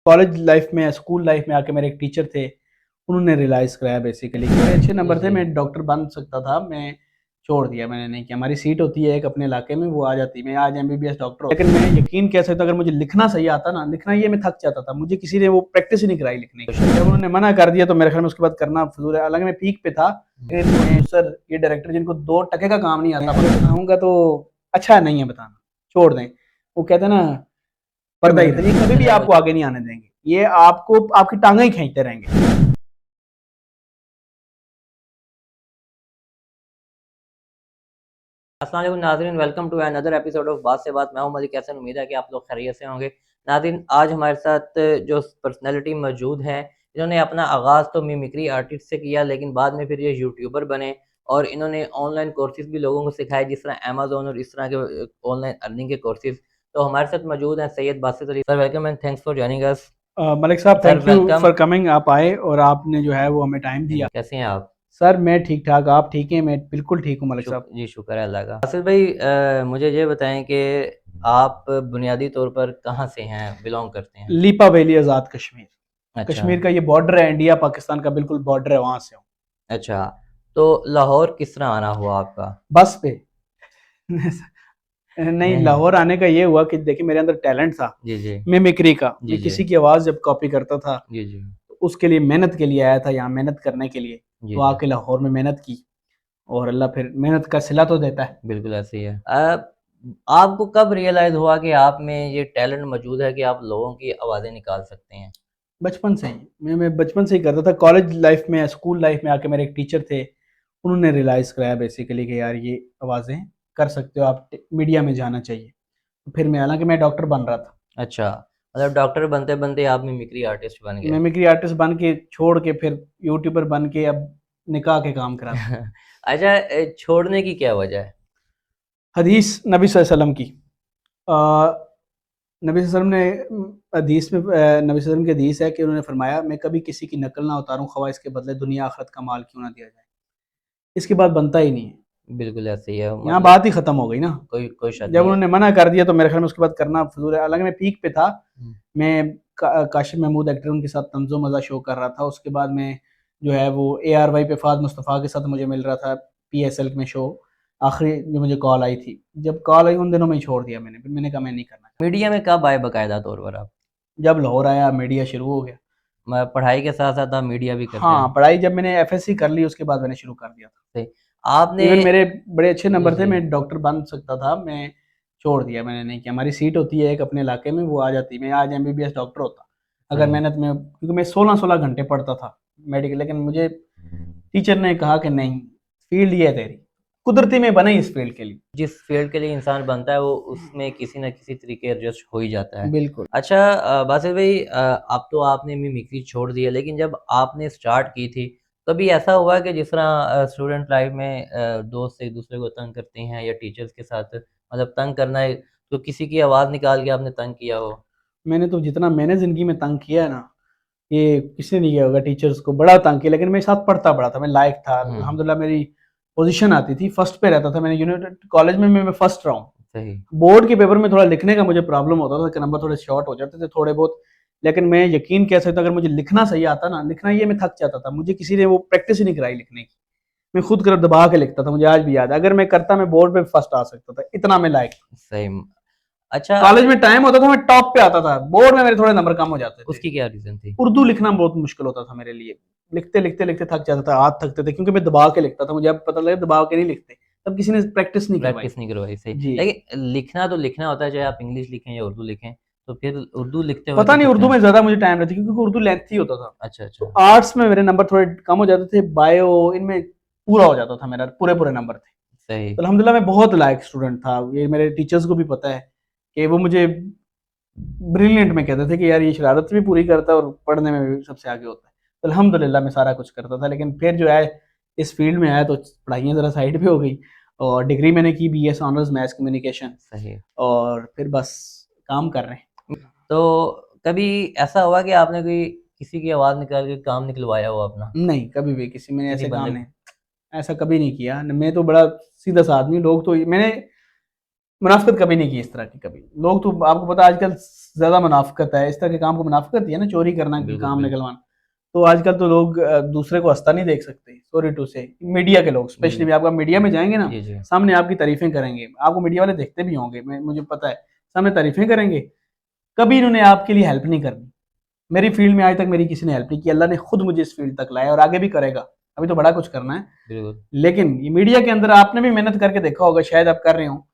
College life में, school life में आके मेरे एक टीचर थे, उन्होंने रियलाइज़ कराया बेसिकली कि मेरे अच्छे नंबर थे, जी। मैं डॉक्टर बन सकता था, मैं छोड़ दिया, मैंने नहीं किया। हमारी सीट होती है एक अपने इलाके में, वो आ जाती, मैं आज एमबीबीएस डॉक्टर होता। लेकिन मैं यकीन कह सकता हूँ, अगर मुझे लिखना सही आता ना, लिखना ये मैं थक जाता था, मुझे किसी ने वो प्रैक्टिस ही नहीं कराई लिखने की। जब उन्होंने मना कर दिया तो मेरे ख्याल में उसके बाद करना फ़िज़ूल है। हालाँकि मैं पीक पे था, लेकिन सर ये डायरेक्टर जिनको 2 टके का काम नहीं आता, बताऊँगा तो अच्छा नहीं है बताना, छोड़ दें। वो कहते हैं ना, पर्दा ही था, ये कभी भी आपको आगे नहीं आने देंगे, ये आपको आपकी टांगें ही खींचते रहेंगे। अस्सलाम वालेकुम नाज़रीन, welcome to another episode of Baat Se बात। मैं हूं मलिक हसन। उम्मीद है कि आप लोग खैरियत से होंगे। नाज़रीन, आज हमारे साथ जो पर्सनैलिटी मौजूद हैं, इन्होंने अपना आगाज़ तो मिमिक्री आर्टिस्ट से किया, लेकिन बाद में फिर ये यूट्यूबर बने और इन्होंने ऑनलाइन कोर्सेज भी लोगों को सिखाए, जिस तरह अमेज़न और इस तरह के ऑनलाइन अर्निंग के कोर्सेज। तो हमारे साथ मौजूद हैं Syed Basit Ali sir. Welcome and thanks for joining us. Malik साहब, sir thank you welcome. For coming. आप आए और आपने जो है वो हमें टाइम दिया। कैसे हैं आप? सर मैं ठीक ठाक, आप ठीक हैं? मैं बिल्कुल ठीक हूँ मलिक साहब। जी शुक्र है अल्लाह का। आसिफ भाई, मुझे ये बताएं कि आप बुनियादी तौर पर कहाँ से हैं, बिलोंग करते हैं? लीपा वैली, आज़ाद कश्मीर। अच्छा। कश्मीर का ये बॉर्डर है, इंडिया पाकिस्तान का बिल्कुल बॉर्डर है, वहाँ से हूँ। अच्छा, तो लाहौर किस तरह आना हुआ आपका? बस पे। नहीं, नहीं। लाहौर आने का ये हुआ कि देखिए मेरे अंदर टैलेंट था जी जी। मिमिक्री का। जी मैं जी। किसी की आवाज़ जब कॉपी करता था जी जी। तो उसके लिए मेहनत के लिए आया था, यहाँ मेहनत करने के लिए। जी तो जी। आके लाहौर में मेहनत की और अल्लाह फिर मेहनत का सिला तो देता है। बिल्कुल ऐसे ही है। आपको कब रियलाइज़ हुआ कि आप में ये टैलेंट मौजूद है कि आप लोगों की आवाज़ें निकाल सकते हैं? बचपन से ही मैं बचपन से ही करता था। कॉलेज लाइफ में, स्कूल लाइफ में आके मेरे एक टीचर थे, उन्होंने रियलाइज़ कराया बेसिकली कि यार ये आवाज़ें कर सकते हो आप, मीडिया में जाना चाहिए। तो फिर मैं, हालाँकि मैं डॉक्टर बन रहा था। अच्छा, मतलब डॉक्टर बनते-बनते आप मिमिक्री आर्टिस्ट बन गए। मिमिक्री आर्टिस्ट बन के छोड़ के फिर यूट्यूबर बन के अब निकाह के काम कराता हूँ। अच्छा, छोड़ने की क्या वजह है? हदीस नबी सल्लल्लाहु अलैहि वसल्लम की। नबी सल्लल्लाहु अलैहि वसल्लम ने हदीस में, नबी सल्लल्लाहु अलैहि वसल्लम की हदीस है कि उन्होंने फरमाया, मैं कभी किसी की नकल ना उतारूँ, ख़वाह इसके बदले दुनिया आखिरत का माल क्यों ना दिया जाए। इसके बाद बनता ही नहीं है। बिल्कुल ऐसे ही है, यहाँ मतलब बात ही ख़त्म हो गई ना। कोई कोई शक जब नहीं है। उन्होंने मना कर दिया तो मेरे ख़्याल में उसके बाद करना फ़िज़ूल है। हालाँकि मैं पीक पे था। हुँ। मैं काशिफ़ महमूद एक्टर, उनके साथ तंज़ो मज़ा शो कर रहा था। उसके बाद मैं जो है वो एआरवाई पे फ़ाज़ मुस्तफ़ा के साथ मुझे मिल रहा था, पीएसएल में शो। आखिरी जो मुझे कॉल आई थी, जब कॉल आई उन दिनों में ही छोड़ दिया मैंने। फिर मैंने कहा मैं नहीं करना चाहता। मीडिया में कब आए बाकायदा तौर पर आप? जब लाहौर आया मीडिया शुरू हो गया। पढ़ाई के साथ-साथ आप मीडिया भी करते हाँ, हैं? पढ़ाई जब मैंने एफएससी कर ली उसके बाद मैंने शुरू कर दिया था। सही। आपने इवन मेरे बड़े अच्छे जी, नंबर थे, जी। मैं डॉक्टर बन सकता था, मैं छोड़ दिया, मैंने नहीं किया। हमारी सीट होती है एक अपने इलाके में, वो आ जाती, मैं आज एमबीबीएस डॉक्टर होता। अगर सही। मेहनत में, क्योंकि मैं 16-16 घंटे पढ़ता था मेडिकल, लेकिन मुझे टीचर ने कहा कि नहीं, फील्ड ये है तेरी। कुदरती मैं बना ही इस फील्ड के लिए। जिस फ़ील्ड के लिए इंसान बनता है, वो उसमें किसी न किसी तरीके एडजस्ट हो ही जाता है। बिल्कुल। अच्छा, बासित भाई, अब तो आपने मिमिक्री छोड़ दी है, लेकिन जब आपने स्टार्ट की थी, कभी ऐसा हुआ कि जिस तरह स्टूडेंट लाइफ़ में दोस्त एक-दूसरे को तंग करते हैं या टीचर्स के साथ मतलब तंग करना है, तो किसी की आवाज़ निकाल के आपने तंग किया हो? मैंने तो जितना मैंने ज़िंदगी में तंग किया है ना, ये किसी ने नहीं किया होगा। टीचर्स को बड़ा तंग किया, लेकिन मेरे साथ पढ़ता बड़ा था, मैं लायक था। हुँ। अल्हम्दुलिल्लाह मेरी पोज़ीशन आती थी, फर्स्ट पे रहता था। मैंने यूनिवर्सिटी कॉलेज में मैं फर्स्ट रहा हूँ। सही। बोर्ड के पेपर में थोड़ा लिखने का मुझे प्रॉब्लम होता था कि नंबर थोड़े शॉर्ट हो जाते थे थोड़े बहुत। लेकिन मैं यकीन कह सकता हूँ, अगर मुझे लिखना सही आता ना, लिखना ये मैं थक जाता था, मुझे किसी ने वो प्रैक्टिस ही नहीं कराई लिखने की। मैं खुद कर दबा के लिखता था, मुझे आज भी याद है। अगर मैं करता, मैं बोर्ड पे फर्स्ट आ सकता था, इतना मैं लायक था। सही। अच्छा, कॉलेज में टाइम होता था, मैं टॉप पे आता था, बोर्ड में मेरे थोड़े नंबर कम हो जाते थे। उसकी क्या रीज़न थी? उर्दू लिखना बहुत मुश्किल होता था मेरे लिए। लिखते लिखते लिखते थक जाता था, हाथ थकते थे, क्योंकि मैं दबा के लिखता था। मुझे अब पता लगा दबा के नहीं लिखते, तब किसी ने प्रैक्टिस नहीं करवाई। प्रैक्टिस नहीं करवाई, सही। जी। लेकिन लिखना तो लिखना होता है, चाहे आप इंग्लिश लिखें या उर्दू लिखें, तो फिर उर्दू लिखते हुए पता तो नहीं, फिर उर्दू में ज़्यादा मुझे टाइम रहता, क्योंकि उर्दू लेंथी होता था। अच्छा, तो अच्छा। आर्ट्स में मेरे नंबर थोड़े कम हो जाते थे, बायो इनमें पूरा हो जाता था मेरा, पूरे-पूरे नंबर थे। सही। तो अल्हम्दुलिल्लाह मैं बहुत लायक स्टूडेंट था। ये मेरे टीचर्स को भी पता है कि वो मुझे ब्रिलियंट में कहते थे कि यार ये शरारत भी पूरी करता है और पढ़ने में भी सबसे आगे होता है। तो अल्हम्दुलिल्लाह मैं सारा कुछ करता था। लेकिन फिर जो है इस फील्ड में आया तो पढ़ाइयाँ ज़रा साइड पे हो गई और डिग्री मैंने की बीएस ऑनर्स मैथ्स कम्युनिकेशन, सही। और फिर बस काम कर रहे हैं। तो कभी ऐसा हुआ कि आपने कोई किसी की आवाज़ निकाल के काम निकलवाया हो अपना? नहीं, कभी भी किसी मैंने किसी ऐसे काम बंदे नहीं, को? ऐसा कभी नहीं किया। मैं तो बड़ा सीधा-सा आदमी हूँ। लोग तो मैंने मुनाफिकत कभी नहीं की इस तरह की कभी। लोग तो आपको पता है आजकल ज्यादा मुनाफिकत है, इस तरह के काम को मुनाफिकत ही है ना, चोरी करना की बिल्कुल काम बिल्कुल निकलवाना। तो आजकल तो लोग दूसरे को हंसता नहीं देख सकते, सॉरी टू से, मीडिया के लोग स्पेशली। आप मीडिया में जाएंगे ना, जी जी सामने आपकी तारीफें करेंगे, आपको मीडिया वाले देखते भी होंगे, मुझे पता है, सामने तारीफें करेंगे, कभी इन्होंने आपके लिए हेल्प नहीं करनी। मेरी फील्ड में आज तक मेरी किसी ने हेल्प नहीं की, अल्लाह ने खुद मुझे इस फील्ड तक लाया और आगे भी करेगा। अभी तो बड़ा कुछ करना है, बिल्कुल लेकिन ये मीडिया के अंदर आपने भी मेहनत करके देखा होगा, शायद आप कर रहे हो,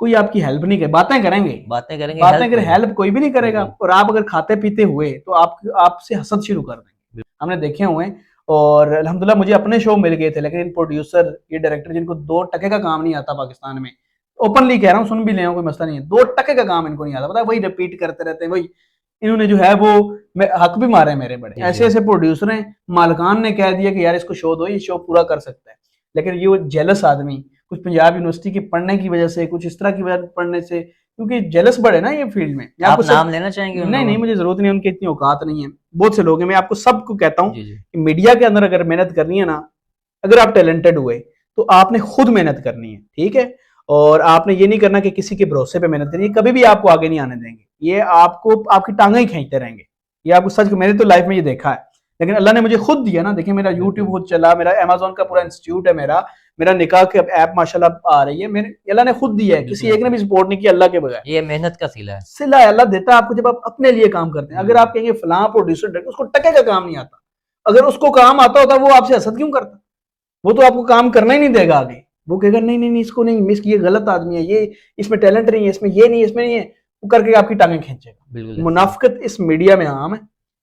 कोई आपकी हेल्प नहीं करे, बातें करेंगे, बातें करेंगे, बातें हेल्प करें, नहीं। हेल्प कोई भी नहीं करेगा। बिल्कुल और आप अगर खाते पीते हुए तो आप आपसे हसद शुरू कर देंगे, बिल्कुल हमने देखे हुए हैं। और अल्हम्दुलिल्लाह मुझे अपने शो मिल गए थे, लेकिन इन प्रोड्यूसर, ये डायरेक्टर जिनको 2 टके का काम नहीं आता पाकिस्तान में, ओपनली कह रहा हूँ, सुन भी ले, कोई मसला नहीं है, 2 टके का काम इनको नहीं आता, पता है, वही रिपीट करते रहते हैं, वही इन्होंने जो है वो हक भी मारे मेरे बड़े। जी ऐसे जी ऐसे प्रोड्यूसर हैं, मालकान ने कह दिया कि यार इसको शो दो, ये शो पूरा कर सकता है, लेकिन ये वो जेलस आदमी, कुछ पंजाब यूनिवर्सिटी के पढ़ने की वजह से, कुछ इस तरह की वजह पढ़ने से, क्योंकि जेलस बड़े ना ये फील्ड में, मैं आप आपको नाम सब, लेना चाहेंगे उन नहीं लोगों नहीं, मुझे जरूरत नहीं, उनकी इतनी औकात नहीं है, बहुत से लोग हैं, मैं आपको सबको कहता हूँ जी जी कि मीडिया के अंदर अगर मेहनत करनी है ना, अगर आप टैलेंटेड हुए तो आपने खुद मेहनत करनी है, ठीक है। और आपने ये नहीं करना कि किसी के भरोसे पे मेहनत करनी है, कभी भी आपको आगे नहीं आने देंगे, ये आपको आपकी टांगें ही खींचते रहेंगे, ये आपको सच, मैंने तो लाइफ में ये देखा है। लेकिन अल्लाह ने मुझे खुद दिया ना, देखिए मेरा यूट्यूब बिल्कुल खुद चला, मेरा अमेजोन का पूरा इंस्टीट्यूट है, मेरा मेरा निकाह के ऐप माशाल्लाह आ रही है, मेरे अल्लाह ने खुद दिया है, किसी बिल्कुल एक ने भी सपोर्ट नहीं किया अल्लाह के बगैर। ये मेहनत का सिला है। सिला अल्लाह देता है आपको जब आप अपने लिए काम करते हैं। अगर बिल्कुल आप कहेंगे फलां प्रोड्यूसर, उसको टके का काम नहीं आता, अगर उसको काम आता होता वो आपसे हसद क्यों करता, वो तो आपको काम करना ही नहीं देगा आगे, वो कहेगा नहीं नहीं नहीं, इसको नहीं मिस, ये गलत आदमी है, ये इसमें टैलेंट नहीं है, इसमें ये नहीं है, इसमें नहीं है, वो करके आपकी टांगें बिल्कुल खींचेगा। ऐसे ही मुनाफिकत इस मीडिया में आम है,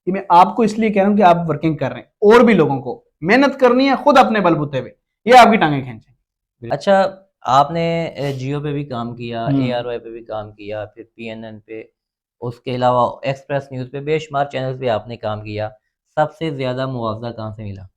कि मैं आपको इसलिए कह रहा हूँ कि आप वर्किंग कर रहे हैं, और भी लोगों को मेहनत करनी है, खुद अपने बलबूते पे, ये आपकी टांगें खींचेंगे। अच्छा, आपने जियो पे भी काम किया, हम्म। ARY पे भी काम किया, फिर PNN पे, उसके अलावा एक्सप्रेस न्यूज़ पे, बेशुमार चैनल्स पे आपने काम किया। सबसे ज़्यादा मुआवजा कहाँ से मिला?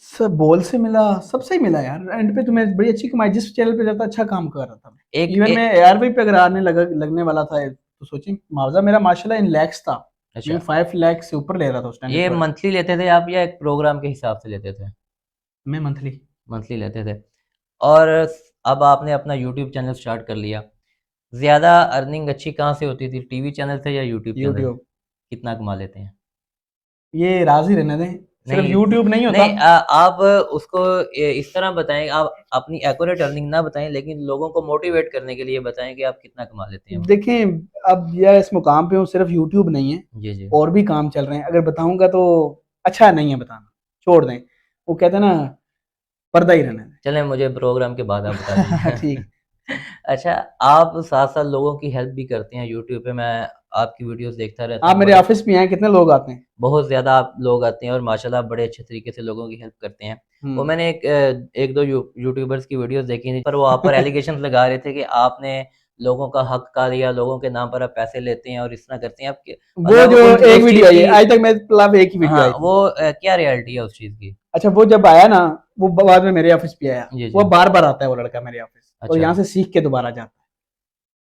सब बॉल से मिला, सबसे ही मिला यार, एंड पे तो मैं बड़ी अच्छी कमाई, जिस चैनल पे जाता अच्छा काम कर रहा था मैं, एक इवन ए, मैं ARV पे अगर आने लगने वाला था, तो सोचिए मुआवजा मेरा माशाल्लाह इन लैक्स था, मैं अच्छा, 5 लाख से ऊपर ले रहा था उस टाइम ये पे। मंथली लेते थे आप या एक प्रोग्राम के हिसाब से लेते थे? मैं मंथली। मंथली लेते थे। और अब आपने अपना यूट्यूब चैनल स्टार्ट कर लिया। ज़्यादा अर्निंग अच्छी कहाँ से होती थी? टीवी चैनल से या यूट्यूब चैनल से? यूट्यूब। कितना कमा लेते हैं? ये राज ही रहने दें, सिर्फ नहीं, यूट्यूब नहीं होता। नहीं आप उसको इस तरह बताएँ, आप अपनी एक्यूरेट अर्निंग ना बताएँ, लेकिन लोगों को मोटिवेट करने के लिए बताएँ कि आप कितना कमा लेते हैं? देखें, अब यह इस मुकाम पे हूँ, सिर्फ यूट्यूब नहीं है, जी, जी। और भी काम चल रहे हैं, अगर बताऊंगा तो अच्छा नहीं है बताना, छोड़ दें, वो कहते हैं ना, पर्दा ही रहने चलें, मुझे प्रोग्राम के बाद आप बता दें। दीजिए। ठीक। अच्छा, आप साथ-साथ लोगों की हेल्प भी करते हैं यूट्यूब पे, मैं आपकी वीडियोज़ देखता रहता आप हूँ, मेरे बड़े ऑफिस में आए, कितने लोग आते हैं। बहुत ज़्यादा आप लोग आते हैं और माशाल्लाह बड़े अच्छे तरीके से लोगों की हेल्प करते हैं। वो हम्म। मैंने एक दो यूट्यूबर्स की वीडियोज़ देखी थी, पर वो आप पर एलिगेशंस लगा रहे थे कि आपने लोगों का हक खा लिया, लोगों के नाम पर आप पैसे लेते हैं और इस तरह करते हैं। आप वो मतलब जो उन एक उस वीडियो चीज़ आई है, की, आज तक मेरे खिलाफ एक ही वीडियो हाँ, आई थी। वो क्या रियलिटी है उस चीज़ की? अच्छा, वो जब आया ना, वो बाद में मेरे ऑफिस पे आया, जी, वो जी। बार बार आता है वो लड़का मेरे ऑफिस, और अच्छा। यहाँ से सीख के दोबारा जाता है।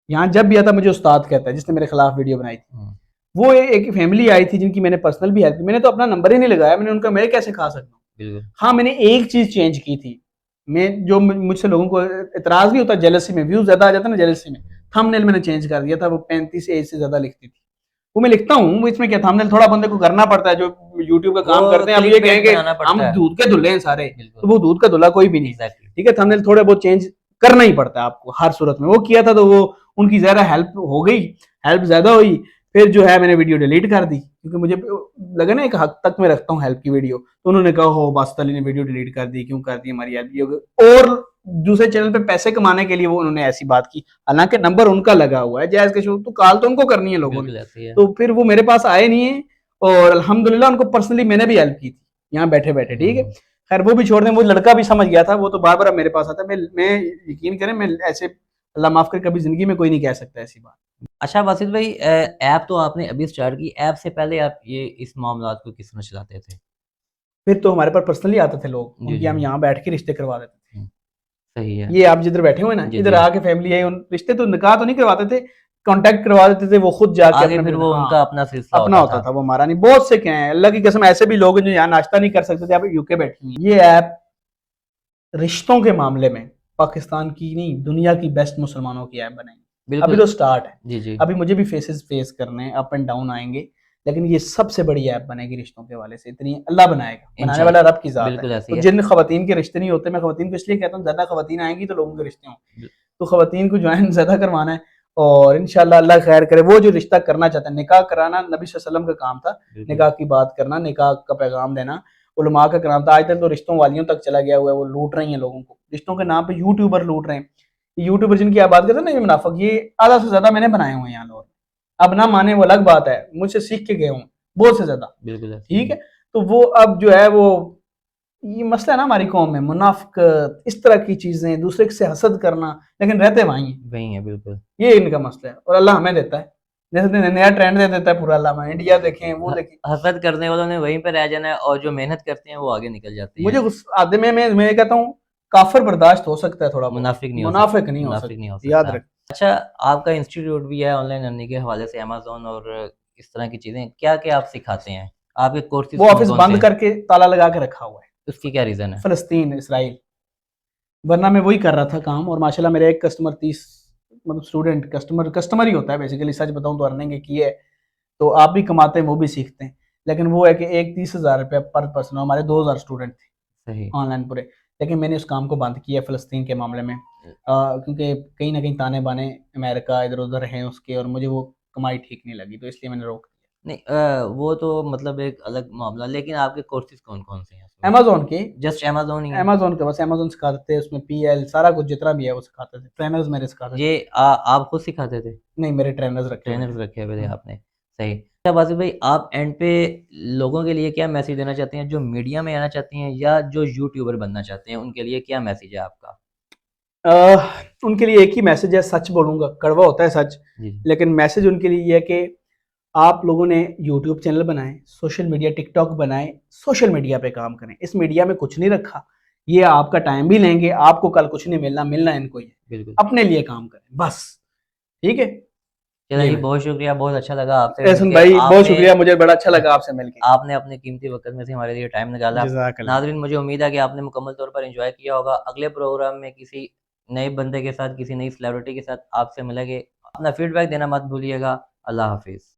यहाँ जब भी आता मुझे उस्ताद कहता है, जिसने मेरे खिलाफ वीडियो बनाई थी। हुँ, वो एक फैमिली आई थी जिनकी मैंने पर्सनल भी हेल्प की, मैंने तो अपना नंबर ही नहीं लगाया, मैंने उनका, मैं कैसे खा सकता हूँ। बिल्कुल। हाँ, मैंने एक चीज चेंज की थी, मैं जो मुझसे लोगों को इतराज भी होता, जेलसी में व्यूज ज्यादा आ जाता ना, जेलसी में थंबनेल मैंने चेंज कर दिया था, वो 35 एज से ज्यादा लिखती थी, वो मैं लिखता हूँ, वो इसमें क्या, थंबनेल थोड़ा बंदे को करना पड़ता है, जो यूट्यूब का वो काम करते हैं। अब ये क्लिकबेट कहेंगे बनाना हम पड़ता है। दूध के धुले हैं सारे, तो बिल्कुल, वो दूध का धुला कोई भी नहीं, एग्ज़ैक्टली। ठीक है, थंबनेल थोड़े बहुत चेंज करना ही पड़ता है आपको हर सूरत में, वो किया था तो वो उनकी ज्यादा हेल्प हो गई, हेल्प ज्यादा हुई। फिर जो है मैंने वीडियो डिलीट कर दी, क्योंकि मुझे लगा ना एक हद तक मैं रखता हूँ हेल्प की वीडियो, तो उन्होंने कहा हो बासित अली ने वीडियो डिलीट कर दी, क्यों कर दी, हमारी हेल्प ये हो गई। और दूसरे चैनल पे पैसे कमाने के लिए वो उन्होंने ऐसी बात की, हालांकि नंबर उनका लगा हुआ है जैज के शो, तो कॉल तो उनको करनी है लोगों ने, बिल्कुल ऐसे ही है। तो फिर वो मेरे पास आए नहीं है। और अल्हम्दुलिल्लाह उनको पर्सनली मैंने भी हेल्प की थी, यहाँ बैठे बैठे, ठीक है। हुँ। खैर वो भी छोड़ दें, वो लड़का भी समझ गया था, वो तो बार बार मेरे पास आता है, मैं यकीन करें, मैं ऐसे, अल्लाह माफ करे, कभी जिंदगी में कोई नहीं कह सकता ऐसी बात। अच्छा बासित भाई, ऐप तो आपने अभी स्टार्ट की, ऐप से पहले आप ये इस मामलात को किस तरह चलाते थे? फिर तो हमारे पास पर्सनली आते थे लोग, जी, उनकी जी। हम यहाँ बैठ के रिश्ते करवा देते थे। हुँ, सही है। ये आप जिधर बैठे हुए ना, जी, इधर जी। आके फैमिली आई, उन रिश्ते तो निकाह तो नहीं करवाते थे, कांटेक्ट करवा देते थे, वो खुद जाके आगे अपने फिर अपने, वो हाँ, उनका अपना सिलसिला अपना होता होता था। था, वो हमारा नहीं। बहुत से क्या है, अल्लाह की कसम, ऐसे भी लोग हैं जो यहाँ नाश्ता नहीं कर सकते थे, आप यूके बैठे हुए हैं। ये ऐप रिश्तों के मामले में पाकिस्तान की नहीं, दुनिया की बेस्ट मुसलमानों की ऐप बनाएंगे। अभी बिल्कुल तो स्टार्ट है, जी जी अभी मुझे भी फेसेस फेस करने हैं, अप एंड डाउन आएंगे, लेकिन ये सबसे बड़ी ऐप बनेगी रिश्तों के हवाले से। इतनी अल्लाह बनाएगा, बनाने वाला इंशाल्लाह रब की ज़ात है। बिल्कुल ऐसी तो है। जिन खवातीन के रिश्ते नहीं होते, मैं खवातीन को इसलिए कहता हूँ ज़्यादा खवातीन आएंगी तो लोगों के रिश्ते होंगे, बिल- तो खवातीन को ज्वाइन ज़्यादा करवाना है। और इंशाल्लाह अल्लाह खैर करे, वो जो रिश्ता करना चाहते हैं, निकाह कराना नबी सल्लल्लाहु अलैहि वसल्लम का काम था, बिल्कुल निकाह की बात करना, निकाह का पैगाम देना उलमा का काम था। आज तक तो रिश्तों वालियों तक चला गया हुआ है, वो लूट रही हैं लोगों को, रिश्तों के नाम पे यूट्यूबर लूट रहे हैं। यूट्यूबर जिनकी आप बात करते हैं ना, ये मुनाफिक, ये आधा से ज्यादा मैंने बनाए हुए हैं यहाँ लोग। अब ना माने वो अलग बात है, मुझसे सीख के गए हूँ बहुत से ज्यादा। बिल्कुल ऐसी ठीक है। है, तो वो अब जो है वो, ये मसला है ना हमारी कौम में, मुनाफिक, इस तरह की चीजें, दूसरे से हसद करना, लेकिन रहते वहीं हैं। वही है बिल्कुल। ये इनका मसला है, और अल्लाह हमें देता है, जैसे नया ट्रेंड दे देता है पूरा अल्लाह हमें। इंडिया देखें, वो देखें। हसद करने वालों ने वहीं पर रह जाना है और जो मेहनत करते हैं वो आगे निकल जाते हैं। मुझे आदमी में मैं कहता हूँ काफर बर्दाश्त हो सकता है थोड़ा बहुत, मुनाफिक नहीं हो सकता। मुनाफिक नहीं हो मुनाफिक नहीं हो सकता, याद सकता। रख। अच्छा, आपका इंस्टीट्यूट भी है ऑनलाइन अर्निंग के हवाले से, अमेज़न और इस तरह की चीज़ें, क्या-क्या आप सिखाते हैं? आपके कोर्सेज़ वो ऑफिस कौन-कौन से बंद हैं? करके ताला लगा के रखा हुआ है, उसकी क्या रीज़न है? फलस्तीन इसराइल। वरना मैं वही कर रहा था काम, और माशाल्लाह मेरे एक कस्टमर 30, मतलब स्टूडेंट, कस्टमर कस्टमर ही होता है बेसिकली, सच बताऊं तो अर्निंग की है। तो आप भी कमाते हैं, वो भी सीखते हैं, लेकिन वो है कि एक 30,000 रुपया पर पर्सन, हमारे 2,000 स्टूडेंट थे सही। ऑनलाइन पूरे। लेकिन मैंने उस काम को बंद किया फ़लस्तीन के मामले में, क्योंकि कहीं ना कहीं ताने बाने अमेरिका इधर उधर हैं उसके, और मुझे वो कमाई ठीक नहीं लगी, तो इसलिए मैंने रोक दिया। नहीं वो तो मतलब एक अलग मामला, लेकिन आपके कोर्सेज़ कौन-कौन से हैं उसमें? अमेजोन के, जस्ट अमेज़न ही है? अमेजोन के बस अमेजोन सिखाते थे, उसमें पीएल सारा कुछ जितना भी है वो सिखाते थे, ट्रेनर्स मेरे सिखाते थे। ये आप खुद सिखाते थे? नहीं, मेरे ट्रेनर्स रखे हुए ट्रेनर्स हैं। रखे हुए थे हम्म। आपने, सही। अच्छा वासिफ भाई, आप एंड पे लोगों के लिए क्या मैसेज देना चाहते हैं जो मीडिया में आना चाहती हैं या जो यूट्यूबर बनना चाहते हैं, उनके लिए क्या मैसेज है आपका? उनके लिए एक ही मैसेज है, सच बोलूंगा, कड़वा होता है सच, जी, लेकिन मैसेज उनके लिए ये है कि आप लोगों ने यूट्यूब चैनल बनाएं, सोशल मीडिया टिकटॉक बनाएं, सोशल मीडिया पे काम करें। इस मीडिया में कुछ नहीं रखा, ये आपका टाइम भी लेंगे, आपको कल कुछ नहीं मिलना, मिलना इनको ही है। बिल्कुल। अपने लिए काम करें बस, ठीक है। चलिए ये जी, मैं, बहुत शुक्रिया, बहुत अच्छा लगा आपसे एहसन मिलके। भाई बहुत आपने शुक्रिया, मुझे बड़ा अच्छा लगा आपसे मिलके। आपने अपने कीमती वक़्त में से हमारे लिए टाइम निकाला। जज़ाकल्लाह। नाज़रीन, मुझे उम्मीद है कि आपने मुकम्मल तौर पर एन्जॉय किया होगा। अगले प्रोग्राम में किसी नए बंदे के साथ, किसी नई सेलिब्रिटी के साथ आपसे मिलेंगे। अपना फीडबैक देना मत भूलिएगा। अल्लाह हाफ़िज़।